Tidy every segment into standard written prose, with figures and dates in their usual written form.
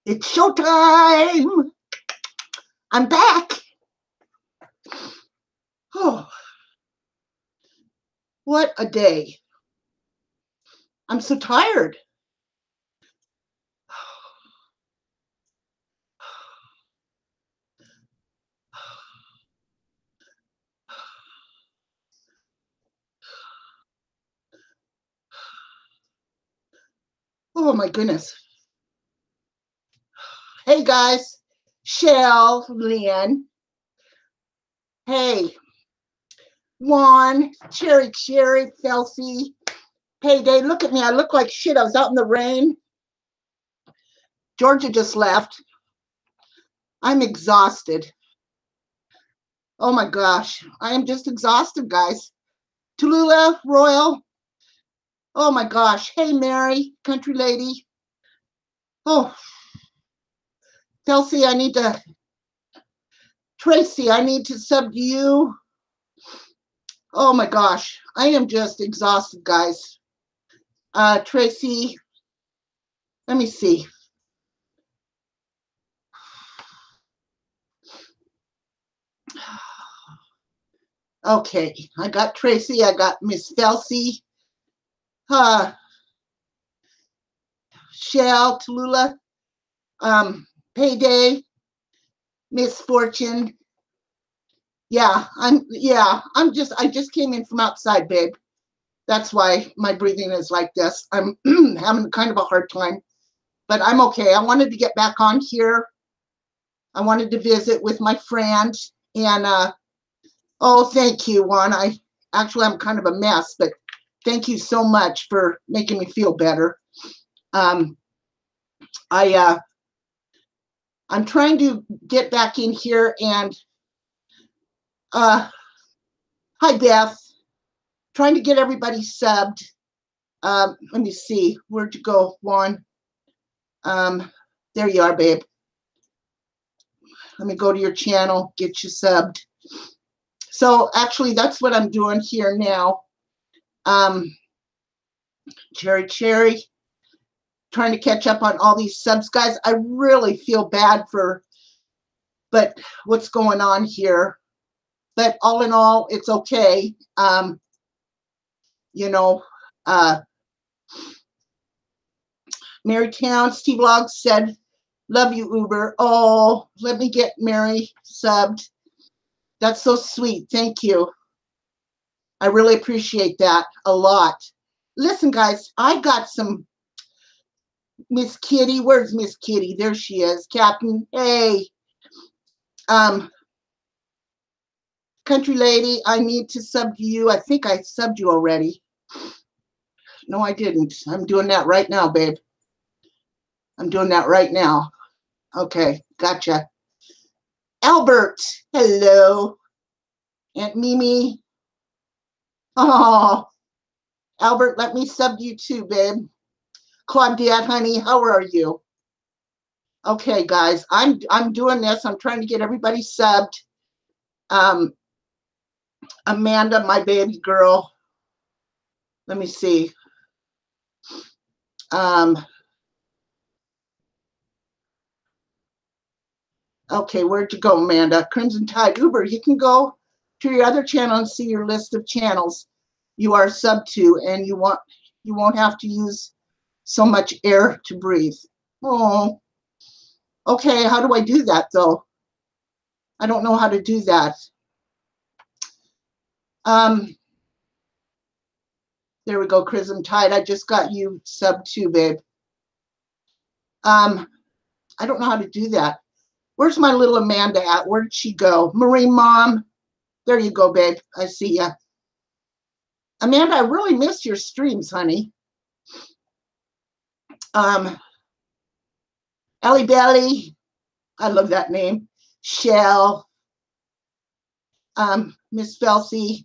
It's showtime. I'm back. Oh, what a day. I'm so tired. Oh my goodness. Hey guys, Shell, Leanne. Hey, Juan, Cherry, Felsie, Payday. Look at me. I look like shit. I was out in the rain. Georgia just left. I'm exhausted. Oh my gosh. I am just exhausted, guys. Tallulah, Royal. Oh my gosh. Hey, Mary, country lady. Oh, Felsie, Tracy, I need to sub to you. Oh my gosh. I am just exhausted, guys. Tracy, let me see. Okay, I got Tracy, I got Miss Felsie, Shell, Tallulah, Payday, Miss Fortune. I just came in from outside, babe. That's why my breathing is like this. I'm having kind of a hard time, but I'm okay. I wanted to get back on here. I wanted to visit with my friend, and oh, thank you, Juan. I'm kind of a mess, but thank you so much for making me feel better. I'm trying to get back in here, and hi Beth, trying to get everybody subbed. Let me see, where'd you go, Juan? There you are, babe. Let me go to your channel, get you subbed. So actually, that's what I'm doing here now. Cherry, trying to catch up on all these subs, guys. I really feel bad but what's going on here. But all in all, it's okay. Mary Town, Steve Vlog said, love you, Uber. Oh, let me get Mary subbed. That's so sweet. Thank you. I really appreciate that a lot. Listen, guys, I got some Miss Kitty. Where's Miss Kitty? There she is. Captain. Hey. Country lady, I need to sub to you. I think I subbed you already. No, I didn't. I'm doing that right now, babe. I'm doing that right now. Okay, gotcha. Albert, hello. Aunt Mimi. Oh, Albert, let me sub you too, babe. Claudette, honey, how are you? Okay, guys, I'm doing this. I'm trying to get everybody subbed. Amanda, my baby girl. Let me see. Okay, where'd you go, Amanda? Crimson Tide Uber. You can go to your other channel and see your list of channels you are sub to, and you won't have to use so much air to breathe. Oh, okay. How do I do that though? I don't know how to do that. There we go, Crimson Tide. I just got you sub too, babe. I don't know how to do that. Where's my little Amanda at? Where'd she go? Marine Mom. There you go, babe. I see ya. Amanda, I really missed your streams, honey. Ellie Belly. I love that name. Shell. Miss Felsie.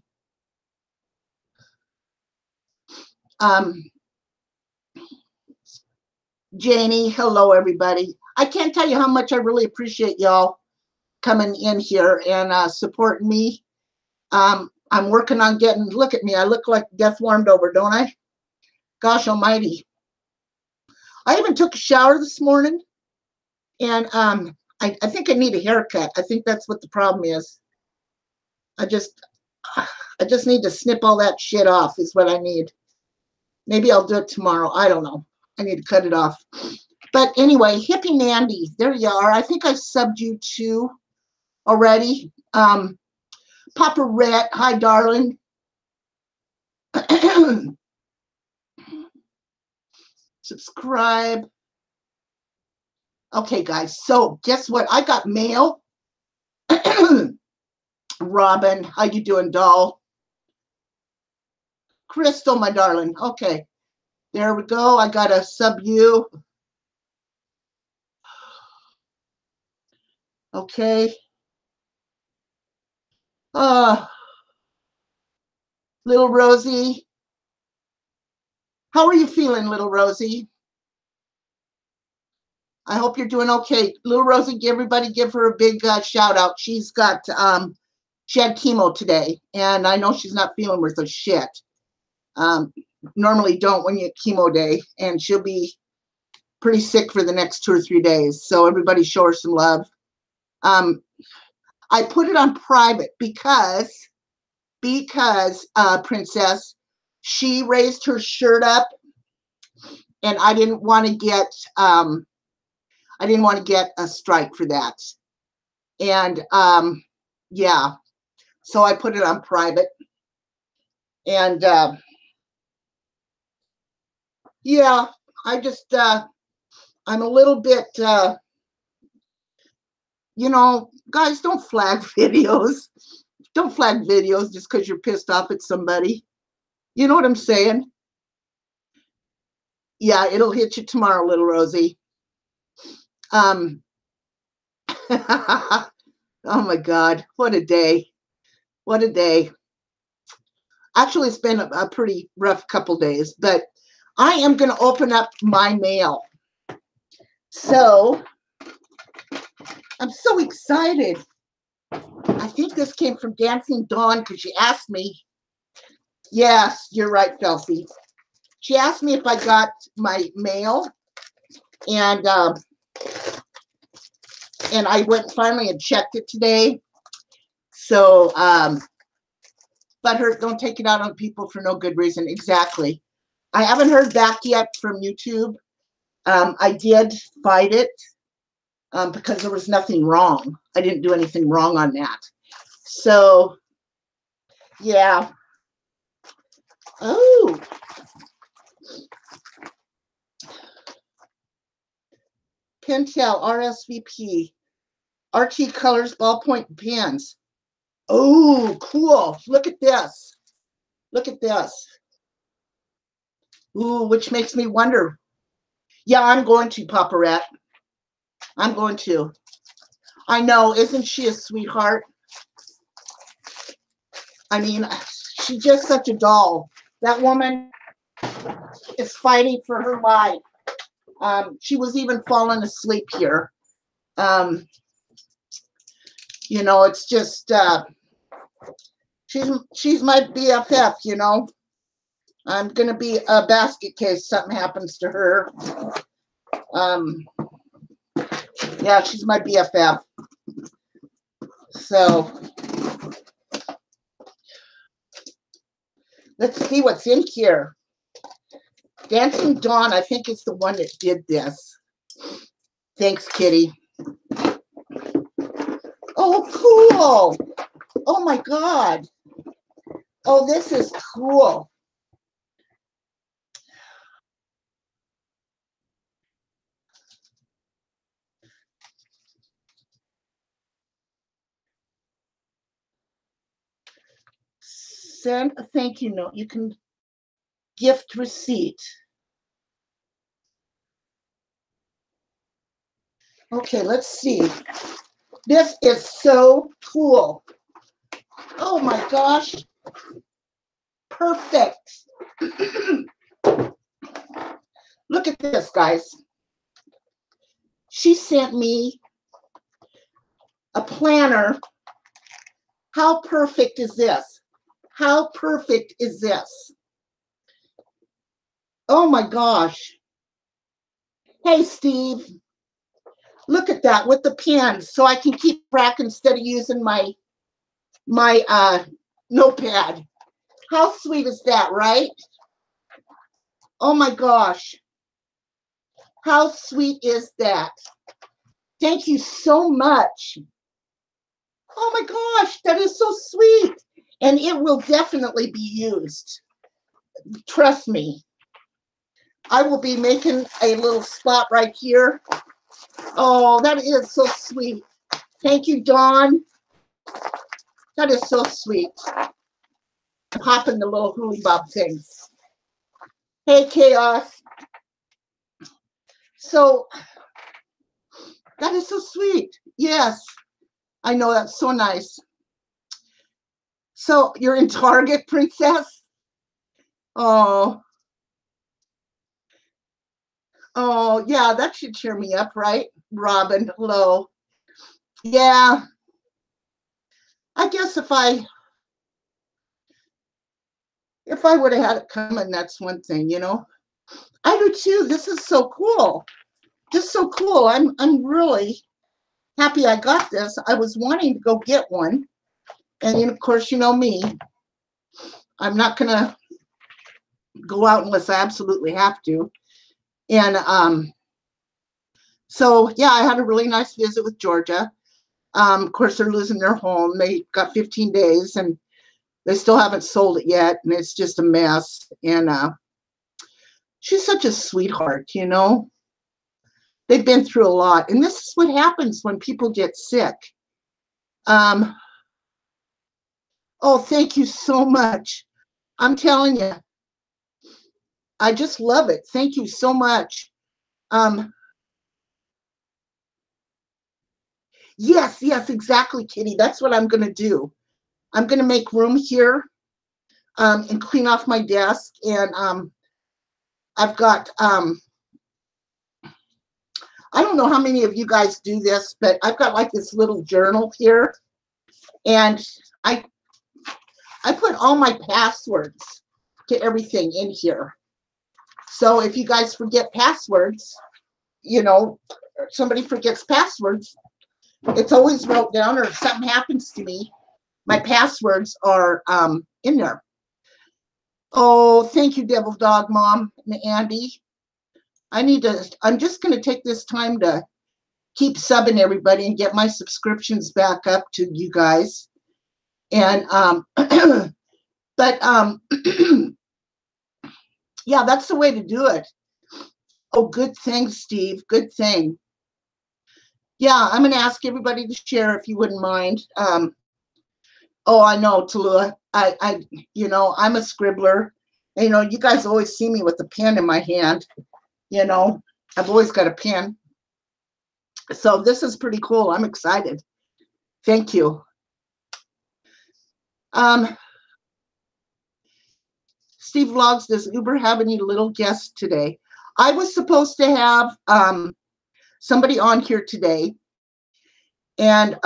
Janie. Hello, everybody. I can't tell you how much I really appreciate y'all coming in here and supporting me. I'm working on getting, look at me, I look like death warmed over, don't I? Gosh almighty. I even took a shower this morning. And I think I need a haircut. I think that's what the problem is. I just need to snip all that shit off is what I need. Maybe I'll do it tomorrow. I don't know. I need to cut it off. But anyway, Hippie Mandy, there you are. I think I subbed you too already. Papa Rhett, hi, darling. Subscribe. Okay, guys. So guess what? I got mail. Robin, how you doing, doll? Crystal, my darling. Okay. There we go. I got a sub you. Okay. Little Rosie. How are you feeling, little Rosie? I hope you're doing okay. Little Rosie, everybody give her a big shout out. She's got, she had chemo today, and I know she's not feeling worth a shit. Normally don't when you have chemo day, and she'll be pretty sick for the next 2 or 3 days. So everybody show her some love. I put it on private because Princess, she raised her shirt up, and I didn't want to get a strike for that. And yeah, so I put it on private. And yeah, I just I'm a little bit you know, guys, don't flag videos. Don't flag videos just because you're pissed off at somebody. You know what I'm saying? Yeah, it'll hit you tomorrow, little Rosie. Oh my God, what a day. What a day. Actually, it's been a pretty rough couple days, but I am going to open up my mail. So I'm so excited. I think this came from Dancing Dawn because she asked me. Yes, you're right, Kelsey. She asked me if I got my mail, and I went finally and checked it today. So, but don't take it out on people for no good reason. Exactly. I haven't heard back yet from YouTube. I did fight it because there was nothing wrong. I didn't do anything wrong on that. So, yeah. Oh. Pentel RSVP. RT Colors ballpoint pens. Oh, cool. Look at this. Look at this. Ooh, which makes me wonder. Yeah, I'm going to, Papa Rat. I'm going to. I know. Isn't she a sweetheart? I mean, she's just such a doll. That woman is fighting for her life. She was even falling asleep here. You know, it's just, she's my BFF, you know. I'm going to be a basket case something happens to her. Yeah, she's my BFF. So, let's see what's in here. Dancing Dawn, I think, is the one that did this. Thanks, Kitty. Oh, cool. Oh, my God. Oh, this is cool. Send a thank you note. You can gift receipt. Okay, let's see. This is so cool. Oh my gosh. Perfect. Look at this, guys. She sent me a planner. How perfect is this? How perfect is this? Oh my gosh. Hey, Steve. Look at that with the pen, so I can keep track instead of using my notepad. How sweet is that, right? Oh my gosh. How sweet is that? Thank you so much. Oh my gosh, that is so sweet. And it will definitely be used. Trust me. I will be making a little spot right here. Oh, that is so sweet. Thank you, Dawn. That is so sweet. I'm popping the little hooly bob things. Hey, Chaos. So, that is so sweet. Yes, I know, that's so nice. So, you're in Target, Princess? Oh. Oh, yeah, that should cheer me up, right? Robin, hello. Yeah, I guess if I would have had it coming, that's one thing, you know. I do too. This is so cool. Just so cool. I'm really happy I got this. I was wanting to go get one. And of course, you know me. I'm not gonna go out unless I absolutely have to. And so yeah, I had a really nice visit with Georgia. Of course, they're losing their home. They got 15 days and they still haven't sold it yet, and it's just a mess. And she's such a sweetheart, you know. They've been through a lot, and this is what happens when people get sick. Oh, thank you so much. I'm telling you, I just love it. Thank you so much. Yes, yes, exactly, Kitty. That's what I'm going to do. I'm going to make room here and clean off my desk. And I've got, I don't know how many of you guys do this, but I've got like this little journal here. And I put all my passwords to everything in here. So if you guys forget passwords, you know, somebody forgets passwords, it's always wrote down, or if something happens to me, my passwords are in there. Oh, thank you, Devil Dog Mom and Andy. I'm just going to take this time to keep subbing everybody and get my subscriptions back up to you guys. And, but, yeah, that's the way to do it. Oh, good thing, Steve. Good thing. Yeah, I'm going to ask everybody to share if you wouldn't mind. Oh, I know, Tallulah. You know, I'm a scribbler. And, you know, you guys always see me with a pen in my hand. You know, I've always got a pen. So this is pretty cool. I'm excited. Thank you. Steve Vlogs, does Uber have any little guests today? I was supposed to have somebody on here today. And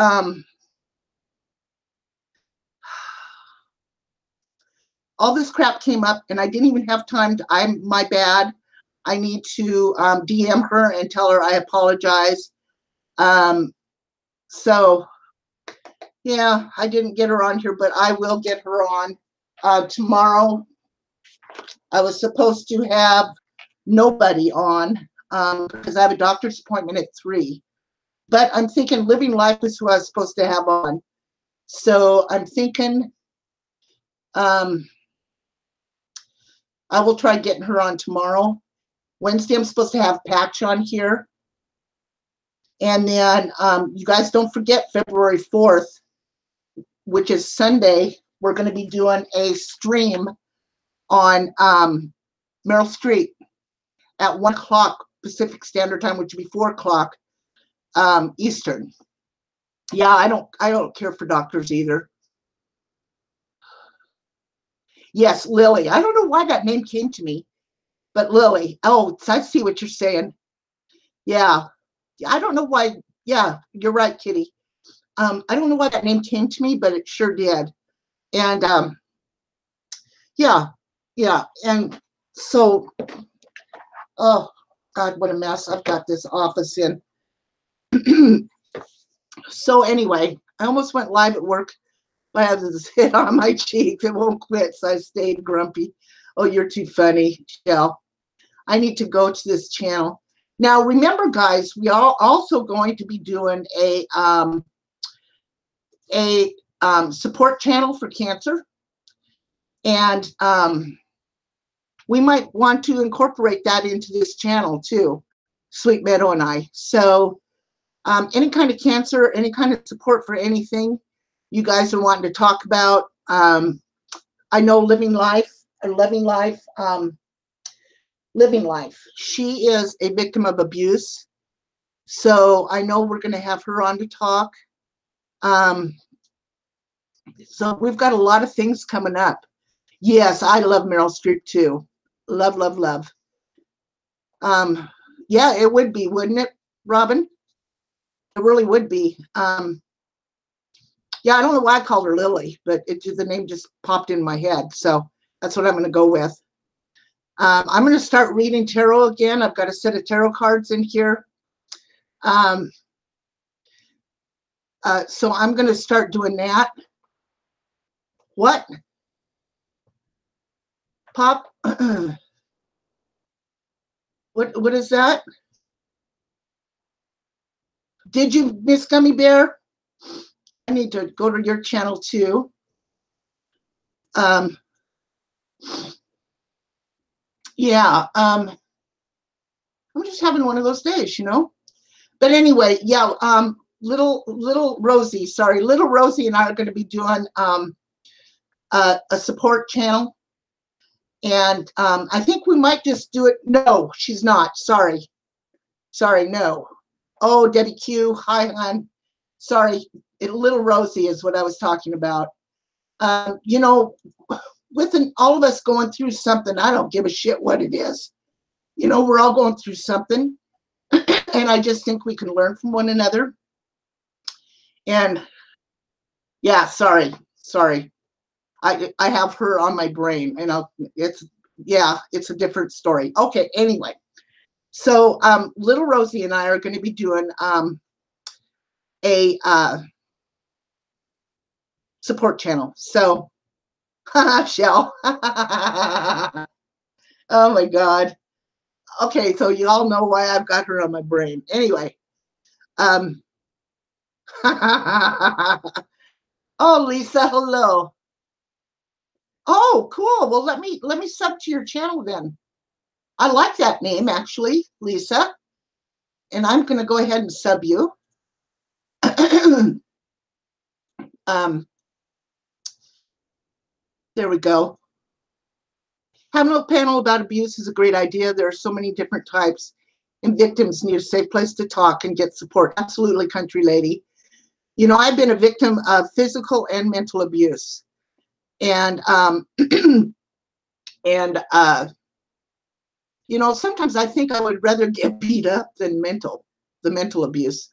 all this crap came up and I didn't even have time to, my bad. I need to DM her and tell her I apologize. So yeah, I didn't get her on here, but I will get her on tomorrow. I was supposed to have nobody on because I have a doctor's appointment at 3. But I'm thinking Living Life is who I was supposed to have on. So I'm thinking I will try getting her on tomorrow. Wednesday, I'm supposed to have Patch on here. And then you guys don't forget February 4th, which is Sunday, we're going to be doing a stream on Meryl Streep at 1 o'clock Pacific Standard Time, which would be 4 o'clock Eastern. Yeah, I don't care for doctors either. Yes, Lily. I don't know why that name came to me, but Lily. Oh, I see what you're saying. Yeah. I don't know why. Yeah, you're right, Kitty. I don't know why that name came to me, but it sure did. And yeah. And so, oh God, what a mess I've got this office in. So anyway, I almost went live at work. I have this hit on my cheek. It won't quit, so I stayed grumpy. Oh, you're too funny, Shell. I need to go to this channel. Now, remember, guys, we are also going to be doing a support channel for cancer. And we might want to incorporate that into this channel too, Sweet Meadow and I. So any kind of cancer, any kind of support for anything you guys are wanting to talk about. I know Living Life. She is a victim of abuse. So I know we're going to have her on to talk. So we've got a lot of things coming up. Yes, I love Meryl Streep too. Love, love, love. Yeah, it would be, wouldn't it, Robin? It really would be. Yeah, I don't know why I called her Lily, but the name just popped in my head. So that's what I'm going to go with. I'm going to start reading tarot again. I've got a set of tarot cards in here. So I'm going to start doing that. What? Pop? What is that? Did you, Miss Gummy Bear? I need to go to your channel too. Yeah, I'm just having one of those days, you know. But anyway, yeah, little Rosie, sorry, little Rosie and I are going to be doing a support channel, and I think we might just do it. No, she's not. Sorry, no. Oh, Debbie Q, hi, hon. Sorry, little Rosie is what I was talking about. You know, with all of us going through something, I don't give a shit what it is. You know, we're all going through something, and I just think we can learn from one another. And yeah, sorry. I have her on my brain, and it's a different story. Okay, anyway. So little Rosie and I are going to be doing a support channel. So Shell. Oh my God. Okay, so you all know why I've got her on my brain. Anyway. Oh, Lisa, hello. Oh, cool. Well, let me sub to your channel then. I like that name, actually, Lisa. And I'm going to go ahead and sub you. There we go. Having a panel about abuse is a great idea. There are so many different types, and victims need a safe place to talk and get support. Absolutely, country lady. You know, I've been a victim of physical and mental abuse. And, you know, sometimes I think I would rather get beat up than the mental abuse.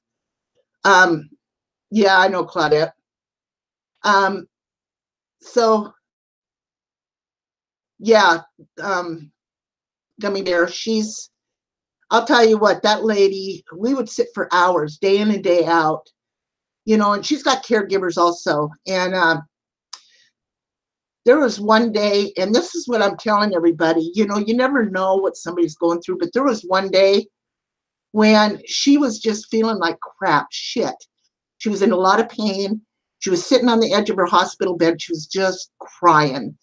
Yeah, I know, Claudette. So, yeah, Gummy Bear, I'll tell you what, that lady, we would sit for hours, day in and day out, you know, and she's got caregivers also. And there was one day, and this is what I'm telling everybody, you know, you never know what somebody's going through, but there was one day when she was just feeling like crap, shit. She was in a lot of pain. She was sitting on the edge of her hospital bed. She was just crying.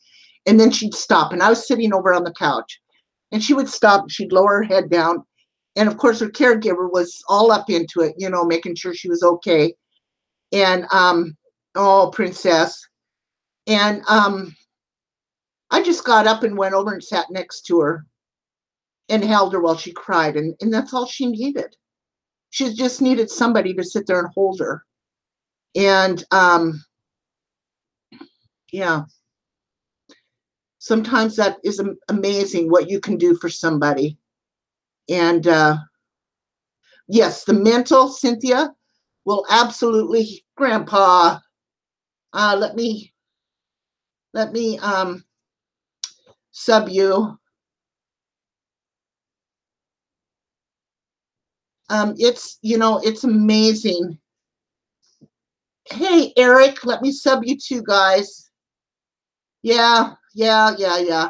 And then she'd stop, and I was sitting over on the couch, and she would stop. She'd lower her head down. And of course, her caregiver was all up into it, you know, making sure she was okay. And, oh, princess. And I just got up and went over and sat next to her and held her while she cried. And that's all she needed. She just needed somebody to sit there and hold her. And, yeah. Sometimes that is amazing what you can do for somebody. And, yes, the mental, Cynthia, will absolutely, Grandpa, let me sub you. It's, it's amazing. Hey, Eric, let me sub you too, guys. Yeah, yeah, yeah, yeah.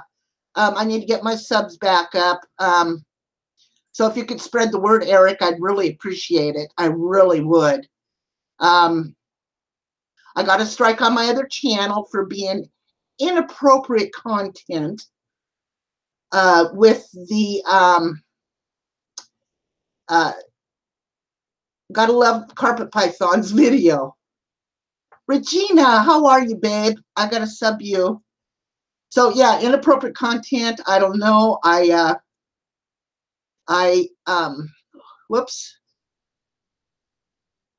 I need to get my subs back up. So if you could spread the word, Eric, I'd really appreciate it. I really would. I got a strike on my other channel for being inappropriate content with the Gotta Love Carpet Pythons video. Regina, how are you, babe? I gotta sub you. So yeah, inappropriate content. I don't know. Whoops.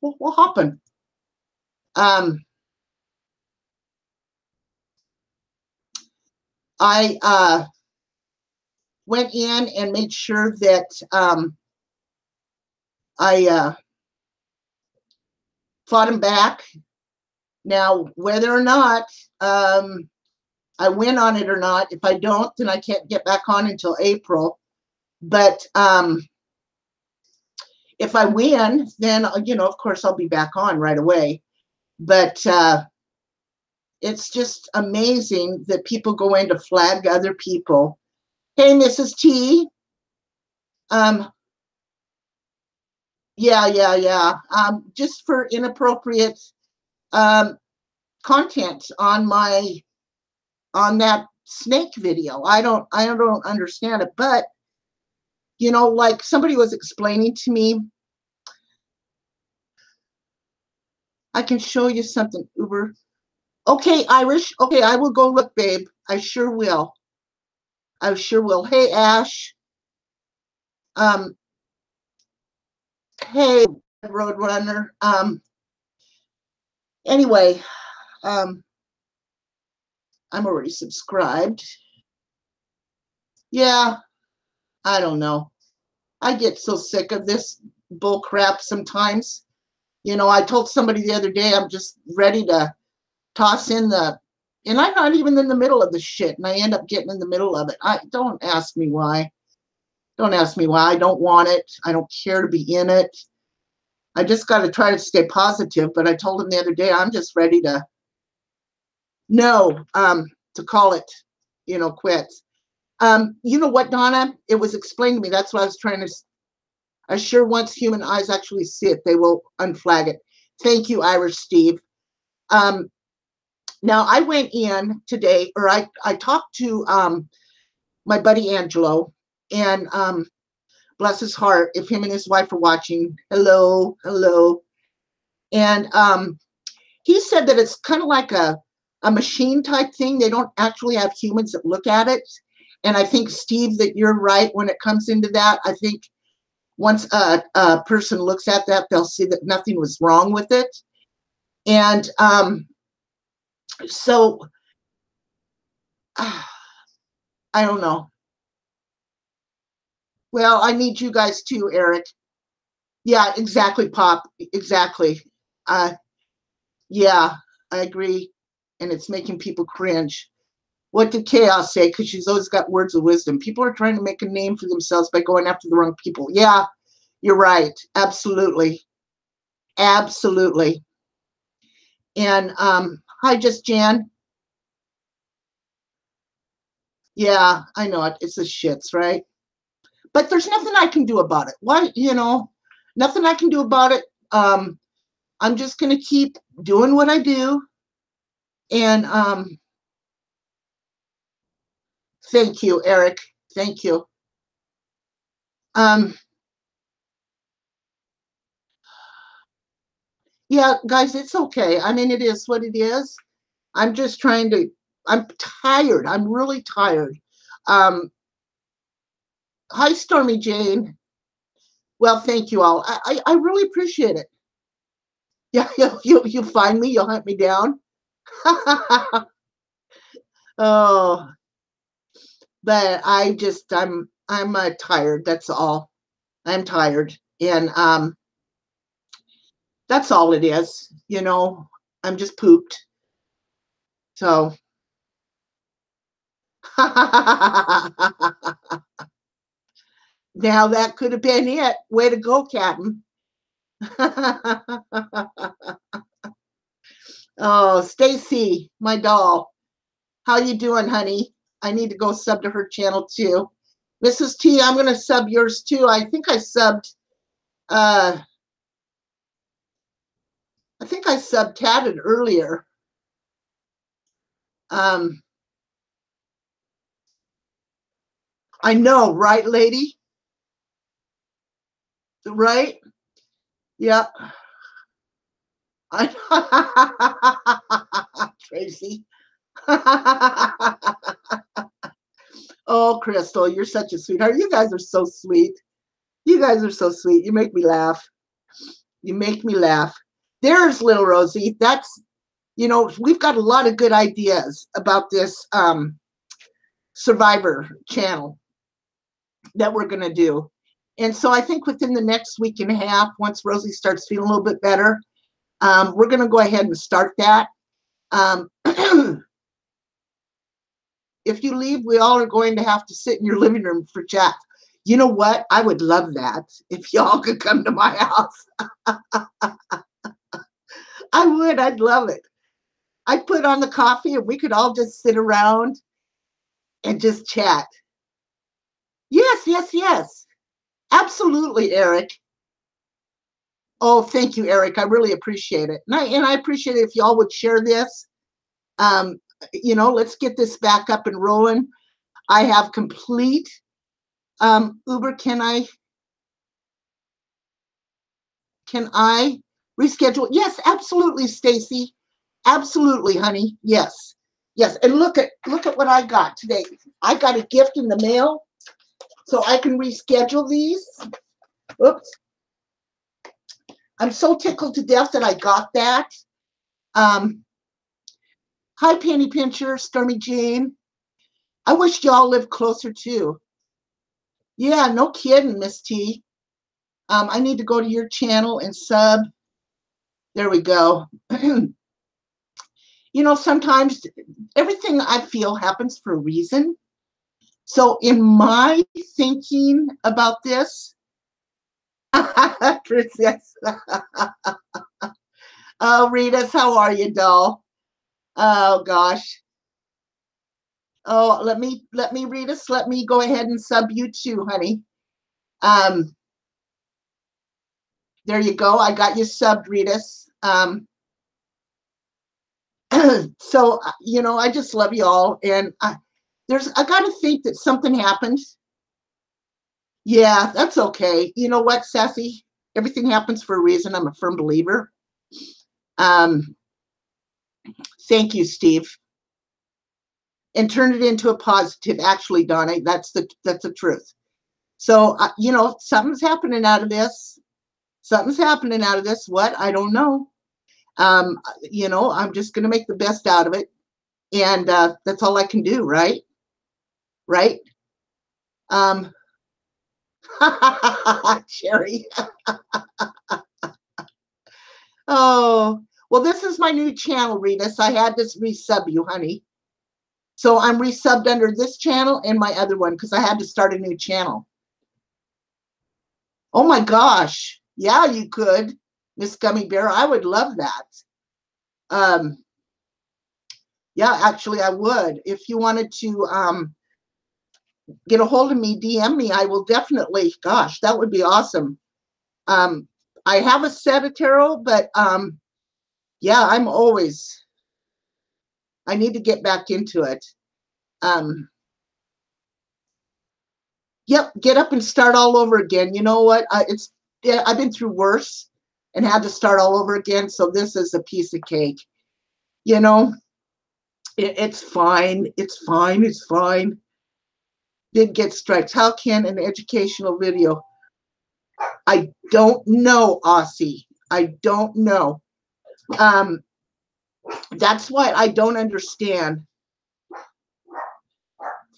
What happened? I went in and made sure that I fought him back. Now, whether or not I win on it or not, if I don't, then I can't get back on until April. But if I win, then, of course, I'll be back on right away. But it's just amazing that people go in to flag other people. Hey, Mrs. T. Yeah, yeah, yeah. Just for inappropriate content on that snake video. I don't understand it, but like somebody was explaining to me. I can show you something, Uber. Okay, Irish. Okay, I will go look, babe. I sure will. I sure will. Hey, Ash. Hey, Roadrunner. Anyway, I'm already subscribed. Yeah, I don't know. I get so sick of this bull crap sometimes. I told somebody the other day I'm just ready to toss in and I'm not even in the middle of the shit, and I end up getting in the middle of it. Don't ask me why. Don't ask me why. I don't want it. I don't care to be in it. I just got to try to stay positive. But I told him the other day I'm just ready to to call it, quits. You know what, Donna? It was explained to me. That's what I was trying to. I sure once human eyes actually see it, they will unflag it. Thank you, Irish Steve. Now I went in today, or I talked to my buddy Angelo, and bless his heart, if him and his wife are watching, hello, hello. And he said that it's kind of like a machine type thing. They don't actually have humans that look at it. And I think, Steve, that you're right when it comes into that. I think once a person looks at that, they'll see that nothing was wrong with it. And so I don't know. Well, I need you guys too, Eric. Yeah, exactly, Pop. Exactly. Yeah, I agree. And it's making people cringe. What did Chaos say? Because she's always got words of wisdom. People are trying to make a name for themselves by going after the wrong people. Yeah, you're right. Absolutely. Absolutely. And hi, Just Jan. Yeah, I know it. It's the shits, right? But there's nothing I can do about it. Why, nothing I can do about it. I'm just going to keep doing what I do. And thank you, Eric. Thank you. Yeah, guys, it's okay. I mean, it is what it is. I'm just trying to, I'm tired. I'm really tired. Hi, Stormy Jane. Well, thank you all. I really appreciate it. Yeah, you find me, you'll hunt me down. Oh, but I'm tired. That's all. I'm tired, and that's all it is. I'm just pooped. So, Now that could have been it. Way to go, Captain. Oh, Stacy, my doll. How you doing, honey? I need to go sub to her channel too. Mrs. T, I'm gonna sub yours too. Uh I think I subbed Tatted earlier. Um I know, right, lady? Right? Yeah. I Tracy. Oh, Crystal, you're such a sweetheart. You guys are so sweet. You guys are so sweet. You make me laugh. You make me laugh. There's little Rosie. We've got a lot of good ideas about this Survivor channel that we're going to do. And so I think within the next week and a half, once Rosie starts feeling a little bit better, we're going to go ahead and start that. If you leave, we all are going to have to sit in your living room for chat. You know what? I would love that if y'all could come to my house. I would. I'd love it. I'd put on the coffee and we could all just sit around and just chat. Yes, yes, yes. Absolutely, Eric. Oh, thank you, Eric. I really appreciate it. And I appreciate it if y'all would share this. Let's get this back up and rolling. I have complete Uber. Can I reschedule? Yes, absolutely, Stacy. Absolutely, honey. Yes. Yes. And look at what I got today. I got a gift in the mail, so I can reschedule these. Oops. I'm so tickled to death that I got that. Hi, Penny Pincher, Stormy Jane. I wish y'all lived closer too. Yeah, no kidding, Miss T. I need to go to your channel and sub. There we go. Sometimes everything I feel happens for a reason. So in my thinking about this, Princess. Oh, Ritas, how are you, doll? Oh gosh. Oh, let me Ritas, let me go ahead and sub you too, honey. There you go. I got you subbed, Ritas. So I just love you all, and I got to think that something happened. Yeah, that's okay. You know what, Sassy? Everything happens for a reason. I'm a firm believer. Thank you, Steve. And turn it into a positive. Actually, Donna, that's the truth. So something's happening out of this. Something's happening out of this. What? I don't know. I'm just going to make the best out of it, and that's all I can do, right? Right? Sherry. Oh, well, this is my new channel, Ritas. I had to resub you, honey. So I'm resubbed under this channel and my other one because I had to start a new channel. Oh my gosh. Yeah, you could, Miss Gummy Bear. I would love that. Yeah, actually, I would. If you wanted to get a hold of me, DM me. I will definitely. Gosh, that would be awesome. I have a set of tarot, but yeah, I need to get back into it. Yep, get up and start all over again. You know what? I've been through worse and had to start all over again. So this is a piece of cake. It's fine. It's fine. It's fine. Did get strikes. How can an educational video? I don't know, Aussie. I don't know. That's why I don't understand.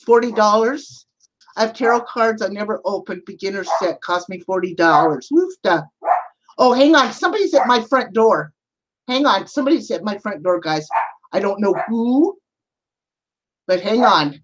$40. I have tarot cards I never opened. Beginner set cost me $40. Woofda. Oh, hang on. Somebody's at my front door. Hang on. Somebody's at my front door, guys. I don't know who, but hang on.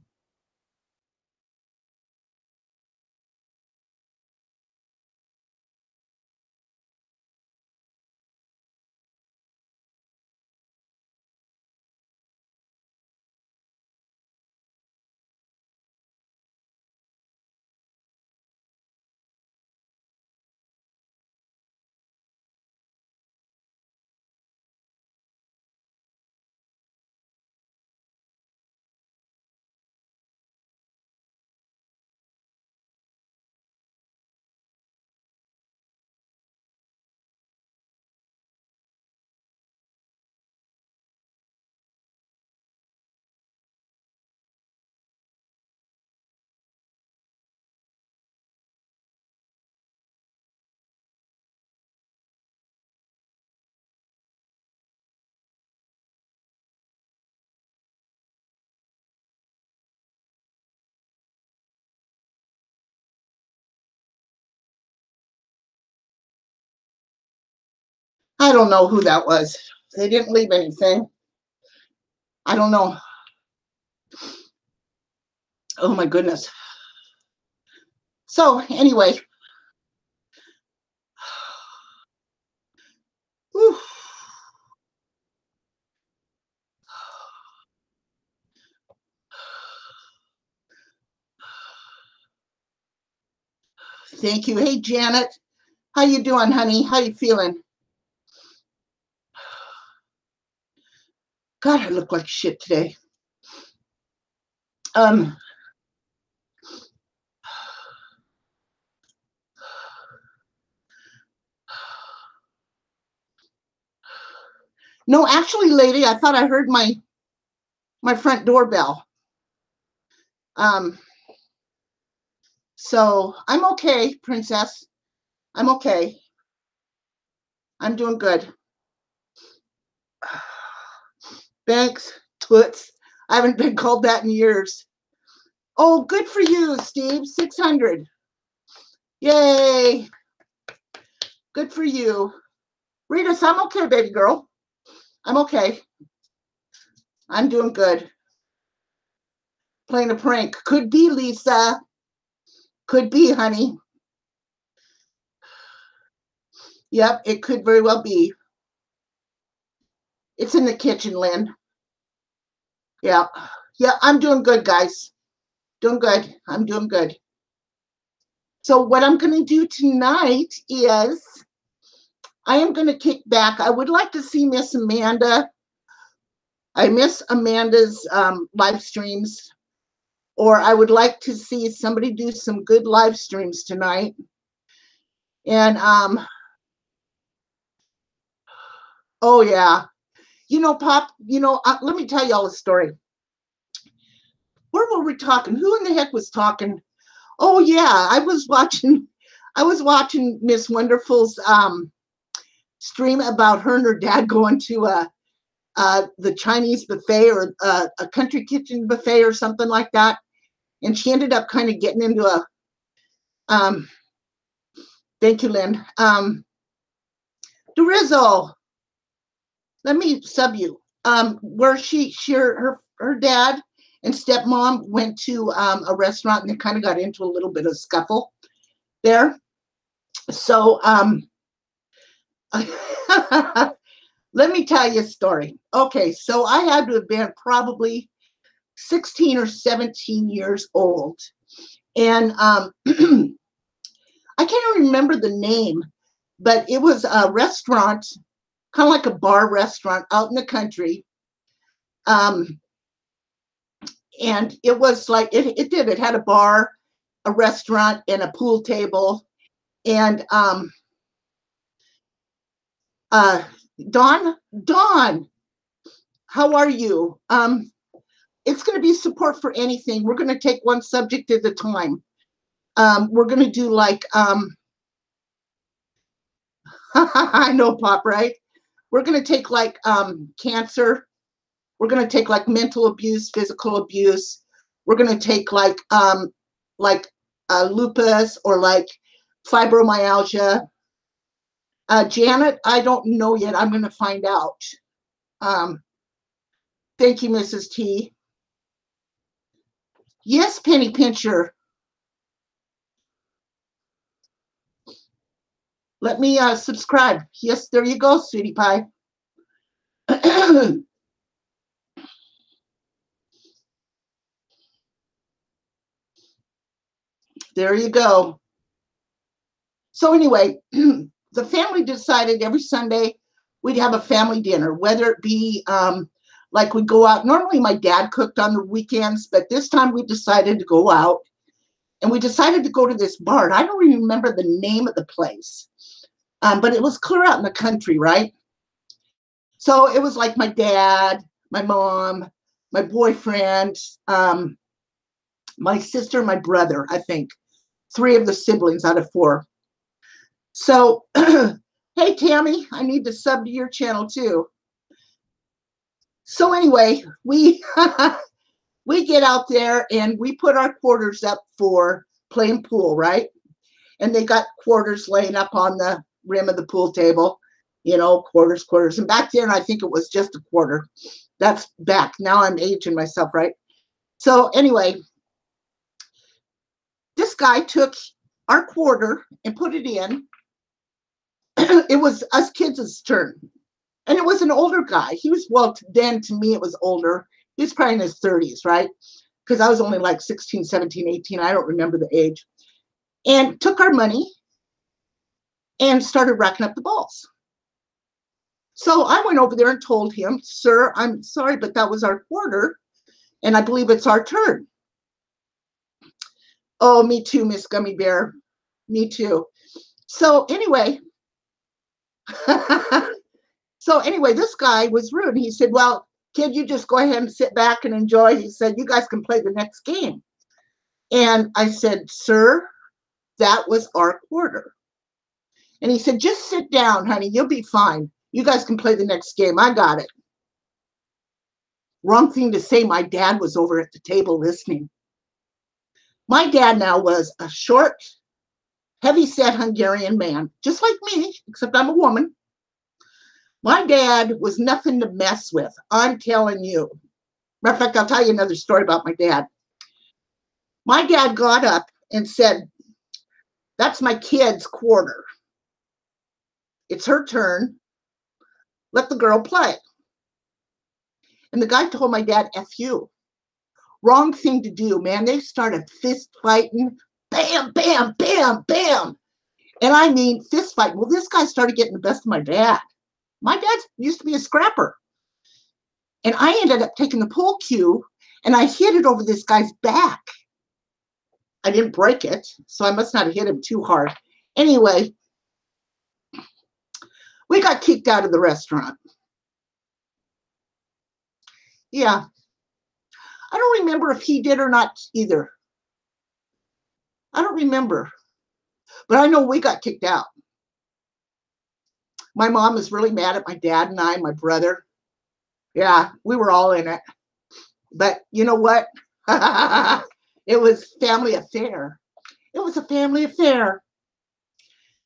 I don't know who that was. They didn't leave anything. I don't know. Oh my goodness. So anyway. Whew. Thank you. Hey, Janet. How you doing, honey? How you feeling? God, I look like shit today. No, actually, lady, I thought I heard my front doorbell. So I'm okay, princess. I'm okay. I'm doing good. Thanks, toots. I haven't been called that in years. Oh, good for you, Steve. 600. Yay. Good for you. Rita, I'm okay, baby girl. I'm okay. I'm doing good. Playing a prank. Could be, Lisa. Could be, honey. Yep, it could very well be. It's in the kitchen, Lynn. Yeah. Yeah, I'm doing good, guys. Doing good. I'm doing good. So what I'm going to do tonight is I am going to kick back. I would like to see Miss Amanda. I miss Amanda's live streams, or I would like to see somebody do some good live streams tonight. And oh yeah, Pop. Let me tell y'all a story. Where were we talking? Who in the heck was talking? Oh yeah, I was watching Miss Wonderful's stream about her and her dad going to the Chinese buffet or a country kitchen buffet or something like that. And she ended up kind of getting into a, thank you, Lynn. Dorizo, let me sub you. Where her dad and stepmom went to a restaurant and they kind of got into a little bit of scuffle there. So let me tell you a story. Okay, so I had to have been probably 16 or 17 years old. And I can't remember the name, but it was a restaurant, kind of like a bar restaurant out in the country. And it was like, it had a bar, a restaurant, and a pool table. And Dawn, how are you? It's going to be support for anything. We're going to take one subject at a time. We're going to do like, I know, Pop, right? We're going to take like cancer. We're going to take like mental abuse, physical abuse. We're going to take like lupus or like fibromyalgia. Janet, I don't know yet. I'm going to find out. Thank you, Mrs. T. Yes, Penny Pincher. Let me subscribe. Yes, there you go, sweetie pie. There you go. So anyway, the family decided every Sunday we'd have a family dinner, whether it be like we go out. Normally my dad cooked on the weekends, but this time we decided to go out. And we decided to go to this bar. And I don't even remember the name of the place, but it was clear out in the country, right? So it was like my dad, my mom, my boyfriend, my sister, my brother, I think. 3 of the siblings out of 4. So, hey, Tammy, I need to sub to your channel too. So anyway, we we get out there and we put our quarters up for playing pool, right? And they got quarters laying up on the rim of the pool table. you know, quarters, quarters. And back then, I think it was just a quarter. That's back. Now I'm aging myself, right? So anyway, this guy took our quarter and put it in. It was us kids' turn. And it was an older guy. He was, well, then to me, it was older. He was probably in his 30s, right? Because I was only like 16, 17, 18. I don't remember the age. And took our money and started racking up the balls. So I went over there and told him, sir, I'm sorry, but that was our quarter. And I believe it's our turn. Oh, me too, Miss Gummy Bear. Me too. So anyway, this guy was rude. He said, well, kid, you just go ahead and sit back and enjoy. He said, you guys can play the next game. And I said, sir, that was our quarter. And he said, just sit down, honey. You'll be fine. You guys can play the next game. I got it. Wrong thing to say. My dad was over at the table listening. My dad now was a short, heavy-set Hungarian man, just like me, except I'm a woman. My dad was nothing to mess with. I'm telling you. Matter of fact, I'll tell you another story about my dad. My dad got up and said, that's my kid's quarter. It's her turn. Let the girl play. And the guy told my dad, F you. Wrong thing to do, man. They started fist fighting. Bam, bam, bam, bam. And I mean, fist fighting. Well, this guy started getting the best of my dad. My dad used to be a scrapper. And I ended up taking the pool cue and I hit it over this guy's back. I didn't break it, so I must not have hit him too hard. Anyway, we got kicked out of the restaurant. Yeah. I don't remember if he did or not either. I don't remember. But I know we got kicked out. My mom was really mad at my dad and I, my brother. Yeah, we were all in it. But you know what? It was family affair. It was a family affair.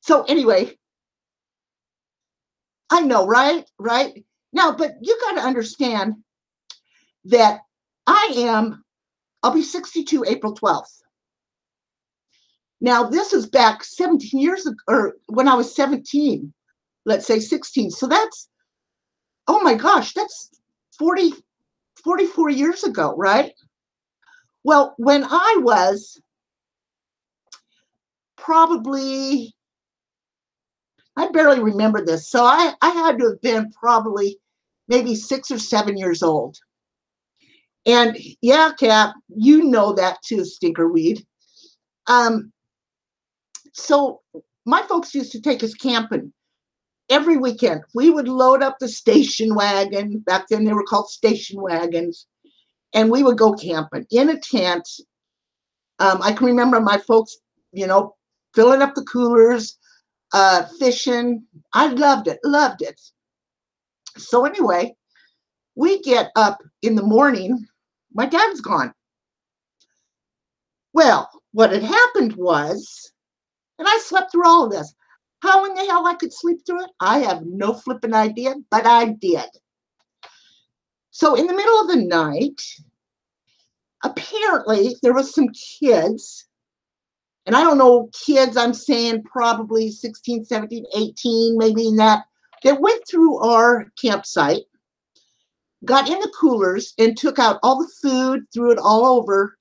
So anyway, I know, right? Right? Now, but you got to understand that I'll be 62 April 12th. Now, this is back 17 years ago, or when I was 17, let's say 16. So that's, oh my gosh, that's 44 years ago, right? Well, when I was probably, I barely remember this. So I had to have been probably maybe 6 or 7 years old. And yeah, Cap, you know that too, stinkerweed. So my folks used to take us camping every weekend. We would load up the station wagon. Back then they were called station wagons. And we would go camping in a tent. I can remember my folks, you know, filling up the coolers, fishing. I loved it, loved it. So anyway, we get up in the morning. My dad's gone. Well, what had happened was, and I slept through all of this. How in the hell I could sleep through it? I have no flipping idea, but I did. So in the middle of the night, apparently there was some kids, and I don't know, kids, I'm saying probably 16, 17, 18, maybe in that went through our campsite, got in the coolers and took out all the food, threw it all over,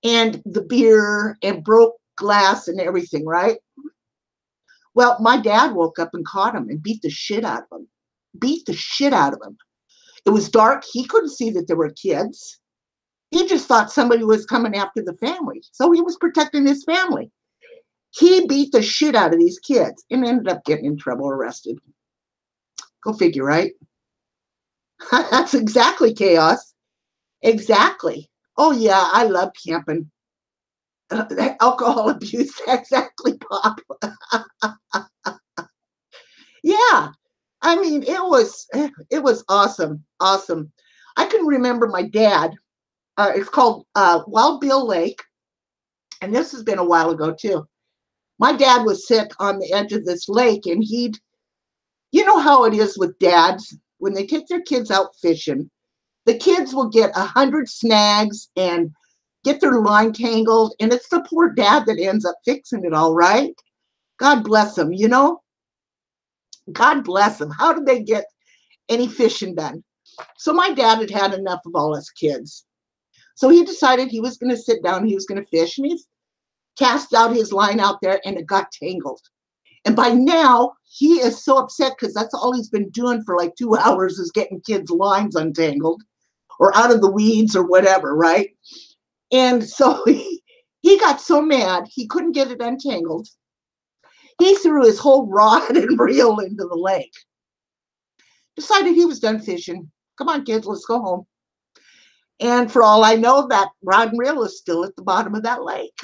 and the beer, and broke glass and everything, right? Well, my dad woke up and caught him and beat the shit out of him. Beat the shit out of him. It was dark. He couldn't see that there were kids. He just thought somebody was coming after the family. So he was protecting his family. He beat the shit out of these kids and ended up getting in trouble, arrested. Go figure, right? That's exactly chaos. Exactly. Oh, yeah, I love camping. Alcohol abuse, exactly, Pop. Yeah, I mean, it was awesome, awesome. I can remember my dad. It's called Wild Bill Lake, and this has been a while ago too. My dad would sit on the edge of this lake, and You know how it is with dads when they take their kids out fishing. The kids will get 100 snags and get their line tangled, and it's the poor dad that ends up fixing it all, right? God bless them, you know? God bless them. How did they get any fishing done? So my dad had had enough of all his kids. So he decided he was going to sit down, he was going to fish, and he cast out his line out there, and it got tangled. And by now, he is so upset because that's all he's been doing for like 2 hours is getting kids' lines untangled or out of the weeds or whatever, right? And so he got so mad, he couldn't get it untangled. He threw his whole rod and reel into the lake. Decided he was done fishing. Come on, kids, let's go home. And for all I know, that rod and reel is still at the bottom of that lake.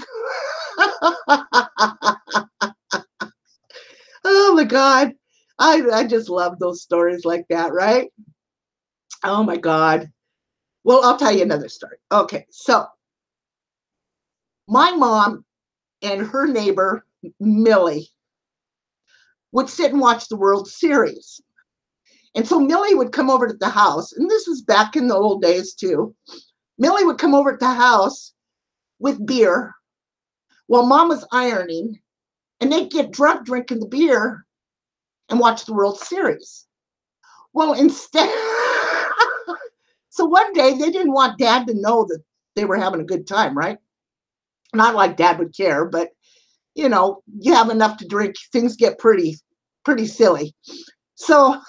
Oh my God. I just love those stories like that, right? Oh my God. Well, I'll tell you another story. Okay, so my mom and her neighbor, Millie, would sit and watch the World Series. And so Millie would come over to the house, and this was back in the old days too. Millie would come over to the house with beer while Mom was ironing, and they'd get drunk drinking the beer and watch the World Series. Well, instead, so one day they didn't want Dad to know that they were having a good time, right? Not like Dad would care, but you know, you have enough to drink, things get pretty silly. So,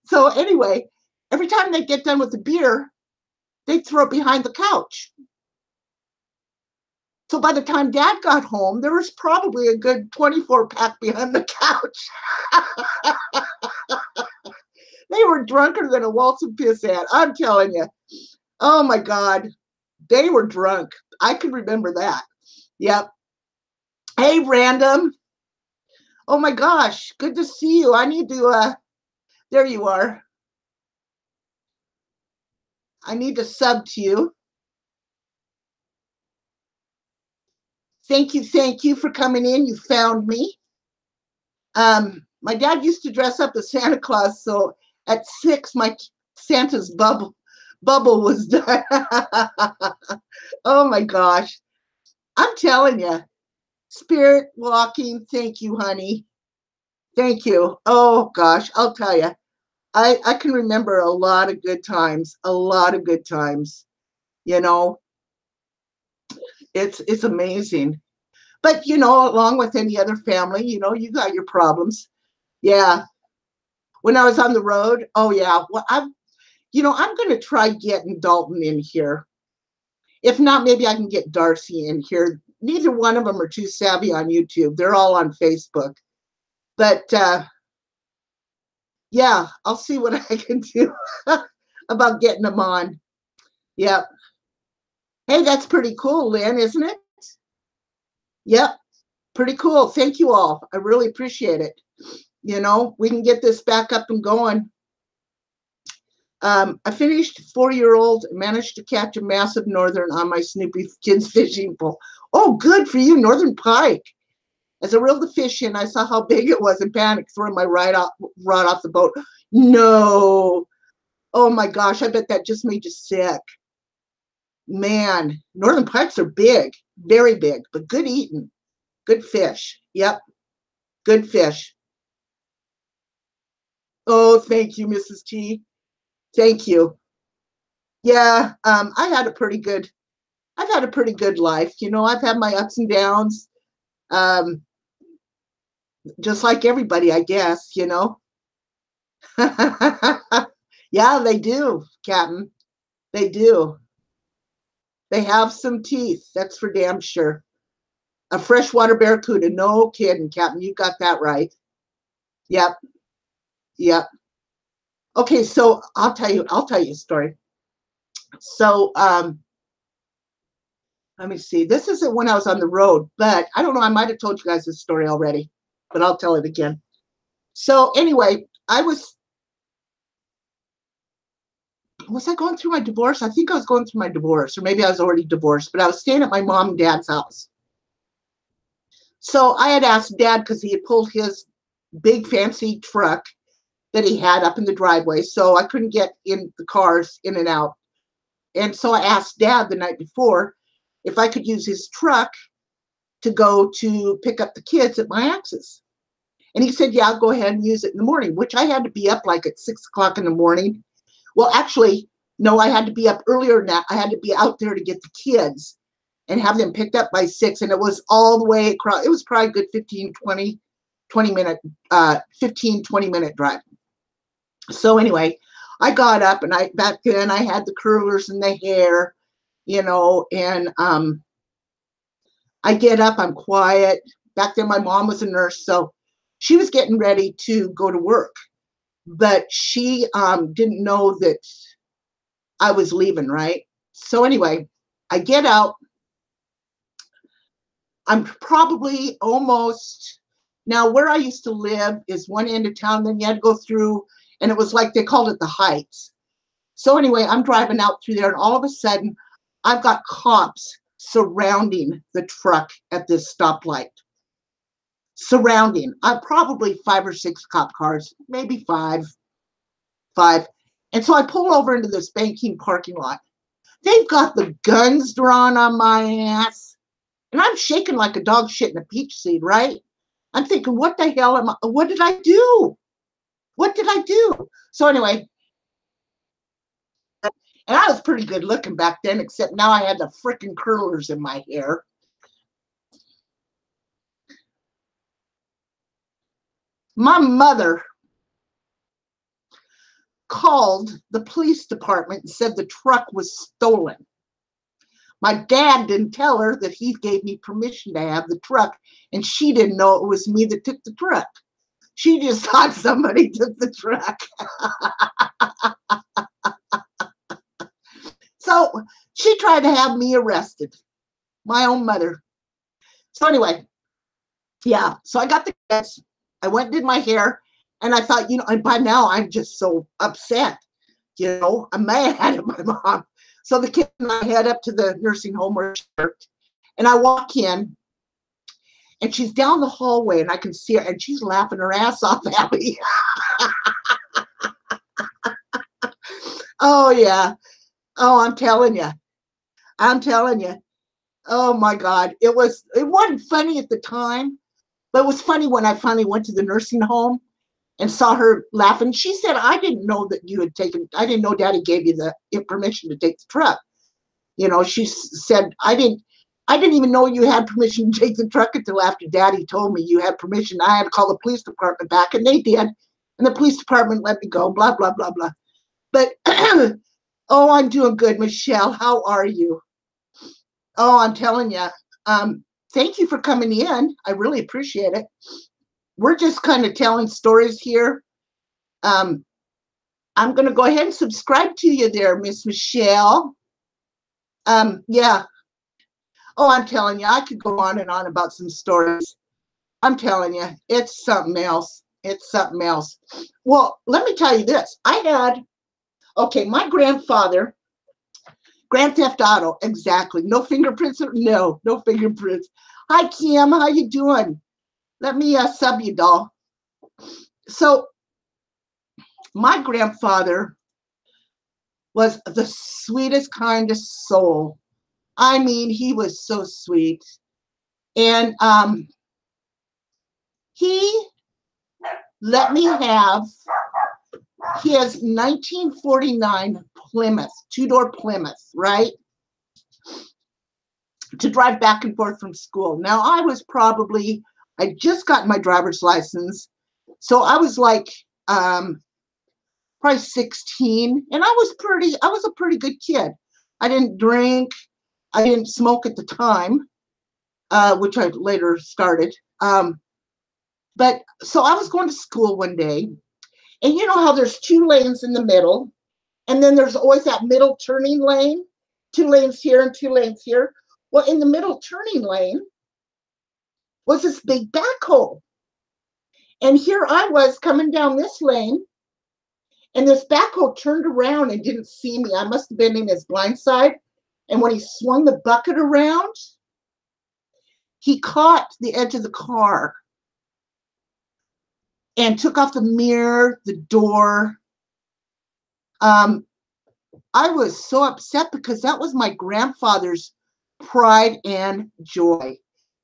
so anyway, every time they get done with the beer, they'd throw it behind the couch. So by the time Dad got home, there was probably a good 24-pack behind the couch. They were drunker than a Waltzing Pissant, I'm telling you. Oh my God, they were drunk. I can remember that. Yep. Hey, Random. Oh my gosh, good to see you. I need to, there you are. I need to sub to you. Thank you for coming in. You found me. My dad used to dress up as Santa Claus, so at 6, my Santa's bubble was done. Oh my gosh. I'm telling you, spirit walking. Thank you, honey. Thank you. Oh gosh, I'll tell you. I can remember a lot of good times, you know. It's amazing. But you know, along with any other family, you know, you got your problems. Yeah. When I was on the road, oh yeah. Well, I'm going to try getting Dalton in here. If not, maybe I can get Darcy in here. Neither one of them are too savvy on YouTube. They're all on Facebook. But yeah, I'll see what I can do about getting them on. Yep. Hey, that's pretty cool, Lynn, isn't it? Yep. Pretty cool. Thank you all. I really appreciate it. You know, we can get this back up and going. I finished 4-year-old, managed to catch a massive northern on my Snoopy Kids fishing pole. Oh, good for you, northern pike. As I reeled the fish in, I saw how big it was and panicked, throwing my rod off the boat. No. Oh my gosh, I bet that just made you sick. Man, northern pikes are big, very big, but good eating. Good fish. Yep, good fish. Oh, thank you, Mrs. T. Thank you. Yeah, I've had a pretty good life. You know, I've had my ups and downs, just like everybody, I guess, you know. Yeah, they do, Captain. They do. They have some teeth, that's for damn sure. A freshwater barracuda, no kidding, Captain. You got that right. Yep. Yep. Okay, so I'll tell you a story. So let me see. This isn't when I was on the road, but I don't know. I might have told you guys this story already, but I'll tell it again. So anyway, was I going through my divorce? I think I was going through my divorce, or maybe I was already divorced, but I was staying at my mom and dad's house. So I had asked Dad, because he had pulled his big fancy truck that he had up in the driveway. So I couldn't get in the cars in and out. And so I asked Dad the night before if I could use his truck to go to pick up the kids at my ex's. And he said, yeah, I'll go ahead and use it in the morning, which I had to be up like at 6 o'clock in the morning. Well, actually, no, I had to be up earlier than that. I had to be out there to get the kids and have them picked up by 6. And it was all the way across. It was probably a good 15 20 minute drive. So anyway, I got up, and back then I had the curlers and the hair, and I get up, I'm quiet. Back then my mom was a nurse, so she was getting ready to go to work, but she didn't know that I was leaving, right? So anyway, I get out. I'm probably almost, now where I used to live is one end of town, then you had to go through, and it was like they called it the Heights. So anyway, I'm driving out through there, and all of a sudden, I've got cops surrounding the truck at this stoplight. Surrounding. Probably 5 or 6 cop cars, maybe five. And so I pull over into this banking parking lot. They've got the guns drawn on my ass, and I'm shaking like a dog shit in a peach seed, right? I'm thinking, what the hell what did I do? What did I do? So anyway, and I was pretty good looking back then, except now I had the freaking curlers in my hair. My mother called the police department and said the truck was stolen. My dad didn't tell her that he gave me permission to have the truck, and she didn't know it was me that took the truck. She just thought somebody took the truck. So she tried to have me arrested, my own mother. So anyway, yeah, so I got the kids. I went and did my hair, and I thought, and by now I'm just so upset. I'm mad at my mom. So the kid and I head up to the nursing home where she worked, and I walk in, and she's down the hallway, and I can see her, and she's laughing her ass off at me. Oh, yeah. Oh, I'm telling you. Oh, my God. It wasn't funny at the time, but it was funny when I finally went to the nursing home and saw her laughing. She said, I didn't know that I didn't know Daddy gave you the permission to take the truck. She said, I didn't even know you had permission to take the truck until after Daddy told me you had permission. I had to call the police department back, and they did. And the police department let me go, blah, blah, blah, blah. But, oh, I'm doing good, Michelle. How are you? Oh, I'm telling you. Thank you for coming in. I really appreciate it. We're just kind of telling stories here. I'm going to go ahead and subscribe to you there, Miss Michelle. Yeah. Oh, I'm telling you, I could go on and on about some stories. I'm telling you, it's something else. It's something else. Well, let me tell you this. My grandfather, Grand Theft Auto, exactly. No fingerprints? No fingerprints. Hi, Kim. How you doing? Let me sub you, doll. So, my grandfather was the sweetest, kindest soul. I mean, he was so sweet. And he let me have his 1949 Plymouth, 2-door Plymouth, right? To drive back and forth from school. Now, I just got my driver's license. So I was like, probably 16, and I was a pretty good kid. I didn't drink. I didn't smoke at the time, which I later started. But so I was going to school one day, and you know how there's 2 lanes in the middle, and then there's always that middle turning lane, 2 lanes here and 2 lanes here. Well, in the middle turning lane was this big backhoe. And here I was coming down this lane, and this backhoe turned around and didn't see me. I must have been in his blind side. And when he swung the bucket around, he caught the edge of the car. and took off the mirror, the door. Um, I was so upset because that was my grandfather's pride and joy.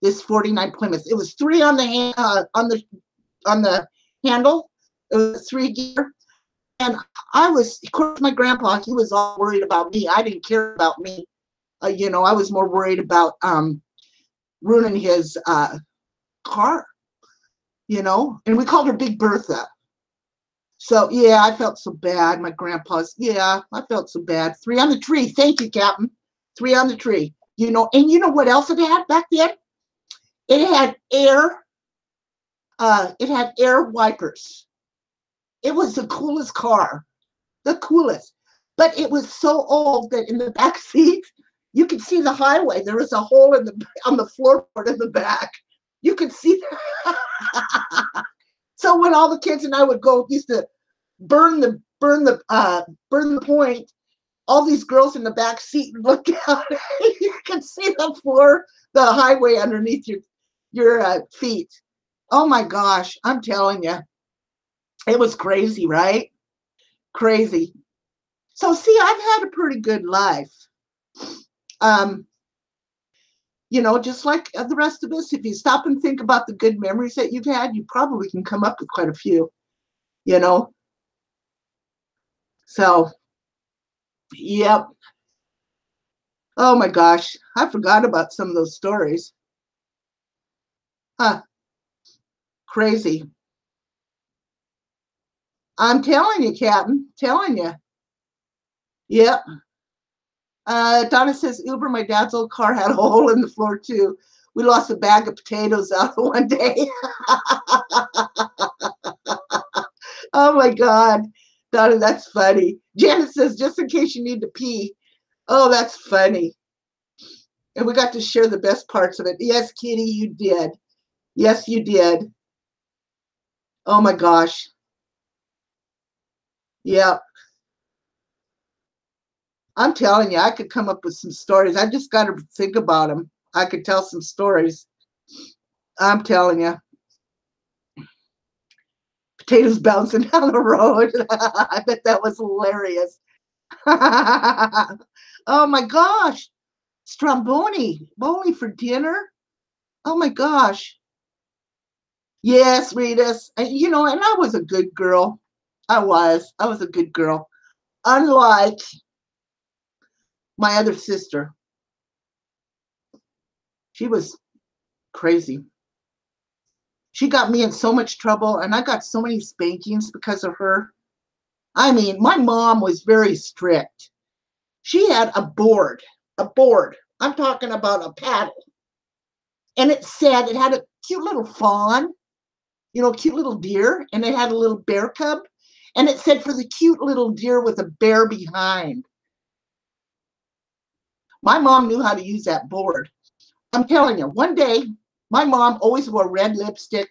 This 49 Plymouth. It was three on the on the handle. It was 3-gear. And I was, of course, my grandpa, he was all worried about me. I didn't care about me. I was more worried about ruining his car, and we called her Big Bertha. So, yeah, I felt so bad. My grandpa's, yeah, I felt so bad. 3 on the tree. Thank you, Captain. 3 on the tree. And you know what else it had back then? It had air wipers. It was the coolest car. The coolest. But it was so old that in the back seat, you could see the highway. There was a hole on the floorboard in the back. You could see that. So when all the kids and I would go, used to burn the point, all these girls in the back seat and look out. You could see the floor, the highway underneath your feet. Oh my gosh, I'm telling you. It was crazy, right? Crazy. So see, I've had a pretty good life. Just like the rest of us, if you stop and think about the good memories that you've had, you probably can come up with quite a few, So, yep. Oh my gosh, I forgot about some of those stories. Huh, crazy. I'm telling you, Captain, telling you. Yep. Donna says, Uber, my dad's old car had a hole in the floor too. We lost a bag of potatoes out one day. Oh my God. Donna, that's funny. Janet says, just in case you need to pee. Oh, that's funny. And we got to share the best parts of it. Yes, Kitty, you did. Yes, you did. Oh my gosh. Yeah. I'm telling you, I could come up with some stories. I just got to think about them. I could tell some stories. I'm telling you. Potatoes bouncing down the road. I bet that was hilarious. Oh my gosh. Stromboni. Bowling for dinner. Oh my gosh. Yes, Ritas. And I was a good girl. I was. I was a good girl. Unlike my other sister. She was crazy. She got me in so much trouble, and I got so many spankings because of her. I mean, my mom was very strict. She had a board. I'm talking about a paddle. And it had a cute little fawn, cute little deer, and it had a little bear cub. And it said for the cute little deer with a bear behind. My mom knew how to use that board. I'm telling you, one day, my mom always wore red lipstick,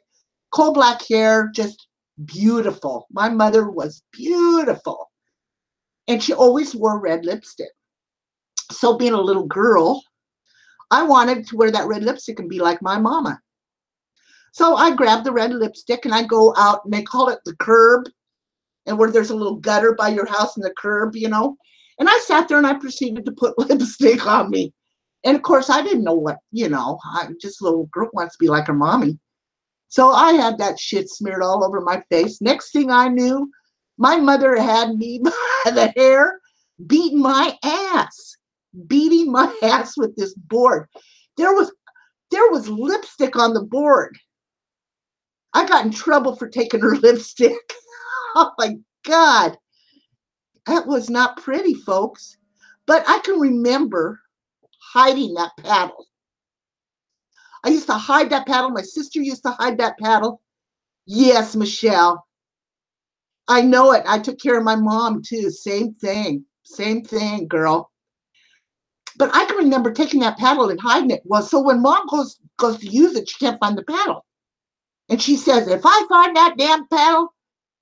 coal black hair, just beautiful. My mother was beautiful. And she always wore red lipstick. So being a little girl, I wanted to wear that red lipstick and be like my mama. So I grabbed the red lipstick and I go out, and they call it the curb, and where there's a little gutter by your house and the curb, And I sat there and I proceeded to put lipstick on me. And of course, I didn't know what, I just a little girl wants to be like her mommy. So I had that shit smeared all over my face. Next thing I knew, my mother had me by the hair, beating my ass with this board. There was lipstick on the board. I got in trouble for taking her lipstick. Oh my God. That was not pretty, folks. But I can remember hiding that paddle. I used to hide that paddle. My sister used to hide that paddle. Yes, Michelle. I know it. I took care of my mom too. Same thing. Same thing, girl. But I can remember taking that paddle and hiding it. Well, so when mom goes to use it, she can't find the paddle. And she says, if I find that damn paddle,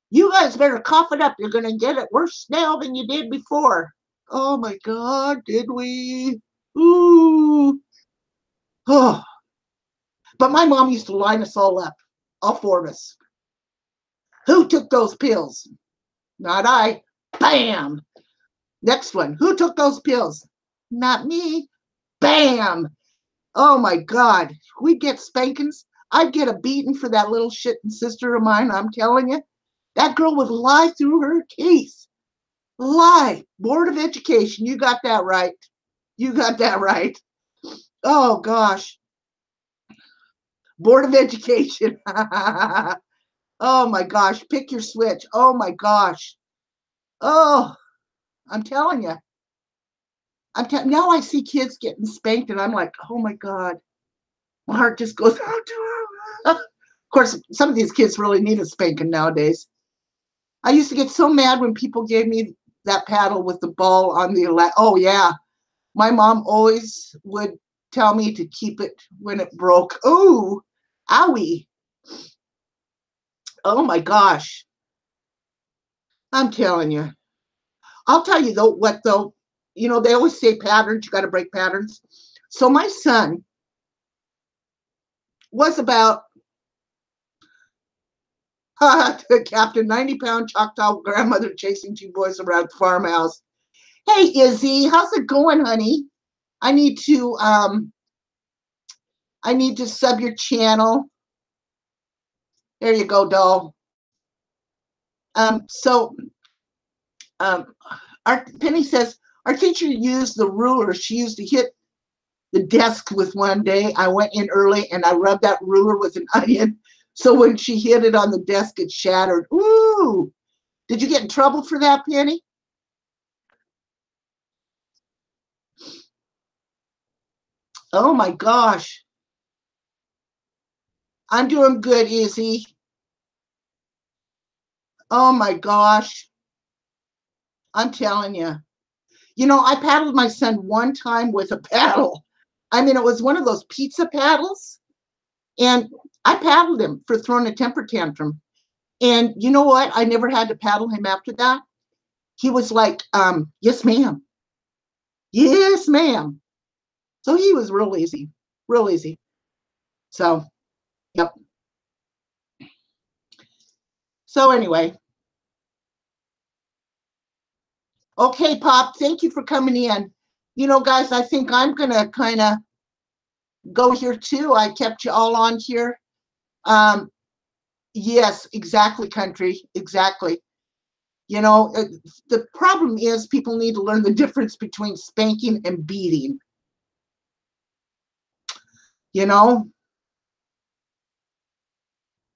you guys better cough it up. You're going to get it worse now than you did before. Oh my God, did we? Ooh. Oh. But my mom used to line us all up, all 4 of us. Who took those pills? Not I. Bam. Next one. Who took those pills? Not me. Bam. Oh my God. We'd get spankings. I'd get a beating for that little shitting sister of mine. I'm telling you. That girl would lie through her teeth. Lie. Board of Education. You got that right. You got that right. Oh gosh. Board of Education. Oh my gosh. Pick your switch. Oh my gosh. Oh, I'm telling you. Now I see kids getting spanked and I'm like, oh my God. My heart just goes out to her. Of course, some of these kids really need a spanking nowadays. I used to get so mad when people gave me that paddle with the ball on the oh yeah. My mom always would tell me to keep it when it broke. Ooh, owie. Oh my gosh. I'm telling you. I'll tell you though, what though, you know, they always say patterns, you got to break patterns. So my son was about Captain 90-pound Choctaw grandmother chasing two boys around the farmhouse. Hey Izzy, how's it going, honey? I need to sub your channel. There you go, doll. Our Penny says our teacher used the ruler. She used to hit the desk with one day. I went in early and I rubbed that ruler with an onion. So when she hit it on the desk, it shattered. Ooh, did you get in trouble for that, Penny? Oh my gosh. I'm doing good, Izzy. Oh my gosh. I'm telling you. You know, I paddled my son one time with a paddle. I mean, it was one of those pizza paddles. And I paddled him for throwing a temper tantrum. And you know what? I never had to paddle him after that. He was like, yes, ma'am. Yes, ma'am. So he was real easy, real easy. So, yep. So anyway. Okay, Pop, thank you for coming in. You know, guys, I think I'm going to kind of go here too. I kept you all on here. Yes, exactly, country. Exactly. You know, the problem is people need to learn the difference between spanking and beating. You know?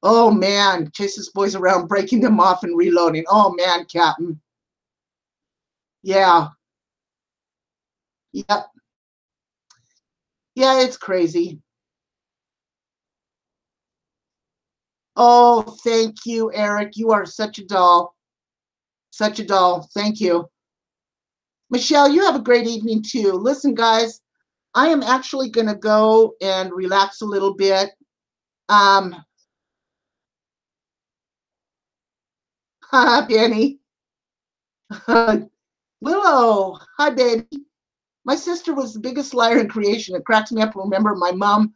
Oh, man. Chases boys around, breaking them off and reloading. Oh, man, Captain. Yeah. Yep. Yeah, it's crazy. Oh, thank you, Eric. You are such a doll. Such a doll. Thank you. Michelle, you have a great evening too. Listen, guys, I am actually going to go and relax a little bit. Hi, Benny. Willow. Hi, baby. My sister was the biggest liar in creation. It cracks me up to remember my mom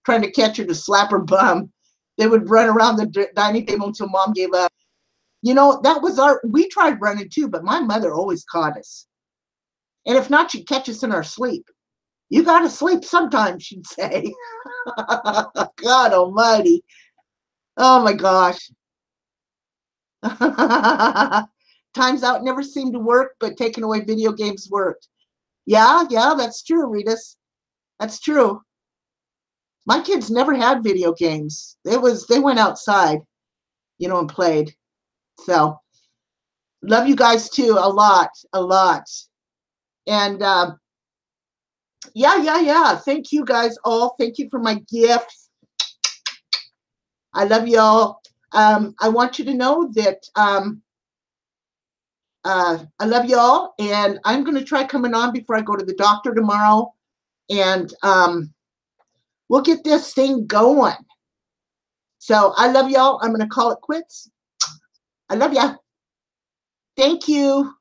trying to catch her to slap her bum. They would run around the dining table until mom gave up. You know, that was we tried running too, but my mother always caught us. And if not, she'd catch us in our sleep. You got to sleep sometime, she'd say. God almighty. Oh my gosh. Times Out never seemed to work, but taking away video games worked. Yeah, that's true, Ritas. That's true. My kids never had video games. They went outside, you know, and played. So love you guys too, a lot, a lot. And yeah. Thank you guys all. Thank you for my gifts. I love y'all. I want you to know that I love y'all, and I'm going to try coming on before I go to the doctor tomorrow, and we'll get this thing going. So I love y'all. I'm going to call it quits. I love ya. Thank you.